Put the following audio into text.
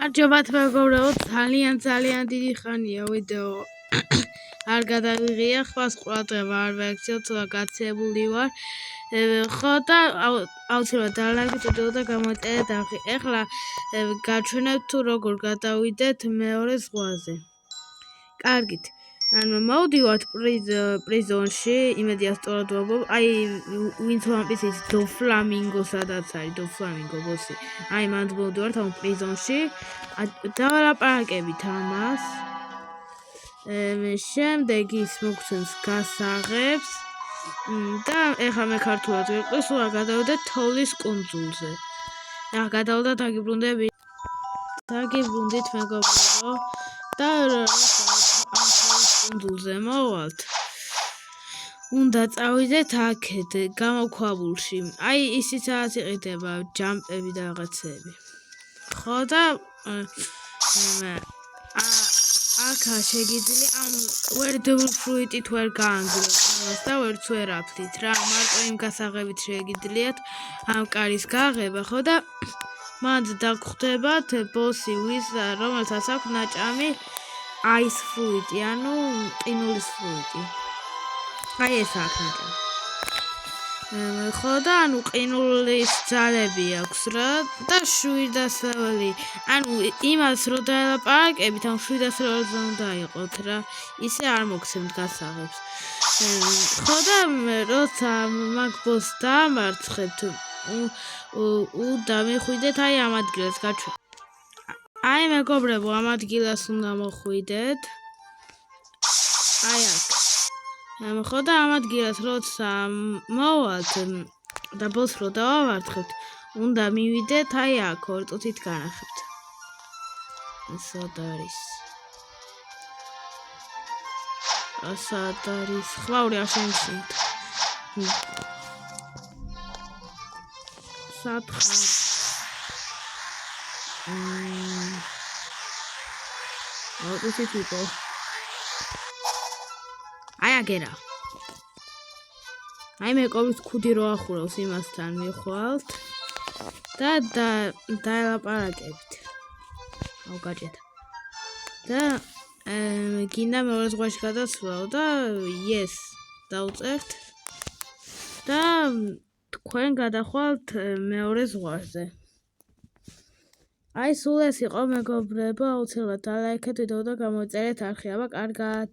არჯობათ მეგობრებო, ძალიან დიდი ხანია ვიდეო არ გადავიღია, ხვალს ყურადღება არ ვექცევთ, ცოტა გაცებული ვარ. ხო და აუცილებლად დალაიქეთ ვიდეო და გამოიწერეთ არხი. ეხლა გაჩვენებთ თუ როგორ გადავიდეთ მეორე ზღვაზე. კარგით. ანუ მოვდივართ პრიზონში, იმედია სწორად ვამბობ. აი ვინც ვამბის ის დო ფლამინგო სადაც არის, დო ფლამინგო ბოსი. აი მანდ მოვდივართ ამ პრიზონში. დავალაპარაკებით ამას. შემდეგ ის მოგცემს გასაღებს და ეხლა მე ქართულად ვიყვის, სულ გადავიდეთ თოვლის კუნძულზე. ეხლა გადავდეთ დაგიბრუნდით მეგობრებო და კუნძულზე მოვალთ. უნდა წავიდეთ აქეთ გამოქვაბულში. აი ისიც რაღაც იყიდება ჯამპები და რაღაცები. ხო და აქა შეგიძლია ამ ვერდ ფრუიტით ვერ გაანგრიოთ და ვერც ვერ აფლით რა. მარტო იმ გასაღებით შეგიძლიათ ამ კარის გაღება, ხო და მანდ დაგხვდებათ ბოსი რომელსაც აქვს ნაჭამი აის ფრუიტი, ანუ ყინულის ფრუიტი. აი ეს აქ ნაჭამი. ხო და ანუ ყინულის ძალები აქვს რა და 700 ლეველი. ანუ იმას რო დაელაპარაკებით, ამ 700 ლეველზე უნდა იყოთ რა. ისე არ მოგცემთ გასაღებს. ხო და როცა მაგ ბოს დამარცხებთ, დამიხვიდეთ აი ამ ადგილას გაჩვენე. აი მეგობრებო, ამ ადგილას უნდა მოხვიდეთ. აი აქ. ხო და ამ ადგილას როცა მოვალთ და ბოს რო დავავარცხებთ, უნდა მივიდეთ აი აქ, 2 წუთით განახებთ. სად არის? სად არის? ხვავრი არ შემჩნევთ. სად ხარ? წუთით ვიყო. აი აგერა. აი მეკობრით ქუდი რო ახურავს იმასთან მიხვალთ და დაელაპარაკებით. აუ გაჭედა. და გინდა მეორე ზღვაში გადასვლაო და yes დავწერთ და თქვენ გადახვალთ მეორე ზღვაზე. აი სულ ეს იყო მეგობრებო, აუცილებლად დალაიქეთ ვიდეო და გამოიწერეთ არხი. აბა კარგად.